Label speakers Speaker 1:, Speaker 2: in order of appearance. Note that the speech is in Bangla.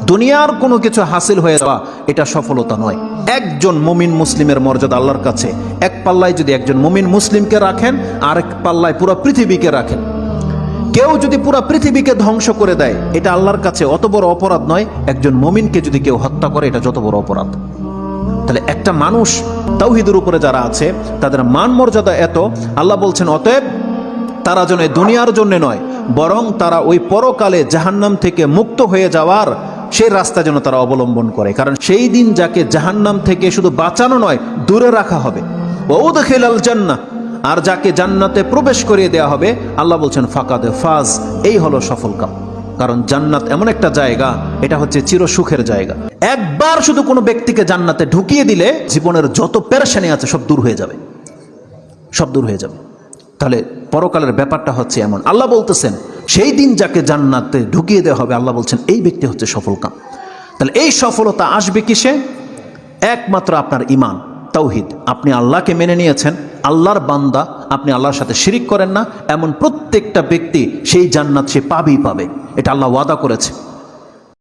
Speaker 1: দুনিয়ার কোনো কিছু হাসিল হয়ে যাওয়া এটা সফলতা নয়। একজন মুমিন মুসলিমের মর্যাদা আল্লাহর কাছে, এক পাল্লায় যদি একজন মুমিন মুসলিমকে রাখেন, আরেক পাল্লায় পুরো পৃথিবীকে রাখেন। কেউ যদি পুরো পৃথিবীকে ধ্বংস করে দেয়, এটা আল্লাহর কাছে অত বড় অপরাধ নয়। একজন মুমিনকে যদি কেউ হত্যা করে, এটা যত বড় অপরাধ। তাহলে একটা মানুষ তাওহীদের উপরে যারা আছে, তাদের মান মর্যাদা এত, আল্লাহ বলছেন অতএব তারা যেন দুনিয়ার জন্য নয়, বরং তারা ওই পরকালে জাহান্নাম থেকে মুক্ত হয়ে যাওয়ার সেই রাস্তা যেন তারা অবলম্বন করে। কারণ সেই দিন যাকে জাহান্নাম থেকে শুধু বাঁচানো নয়, দূরে রাখা হবে। ওয়াউদখিলাল জান্নাহ, আর যাকে জান্নাতে প্রবেশ করিয়ে দেওয়া হবে, আল্লাহ বলছেন ফাকাদে ফাজ, এই হলো সফল কাম। কারণ জান্নাত এমন একটা জায়গা, এটা হচ্ছে চিরসুখের জায়গা। একবার শুধু কোনো ব্যক্তিকে জান্নাতে ঢুকিয়ে দিলে জীবনের যত পেরেশানি আছে সব দূর হয়ে যাবে, সব দূর হয়ে যাবে। তাহলে পরকালের ব্যাপারটা হচ্ছে এমন। আল্লাহ বলতেছেন সেই দিন যাকে জান্নাতে ঢুকিয়ে দেওয়া হবে, আল্লাহ বলছেন এই ব্যক্তি হচ্ছে সফল কাম। তাহলে এই সফলতা আসবে কিসে? একমাত্র আপনার ঈমান, তাওহীদ। আপনি আল্লাহকে মেনে নিয়েছেন, আল্লাহর বান্দা, আপনি আল্লাহর সাথে শিরিক করেন না, এমন প্রত্যেকটা ব্যক্তি সেই জান্নাত সে পাবেই পাবে। এটা আল্লাহ ওয়াদা করেছে।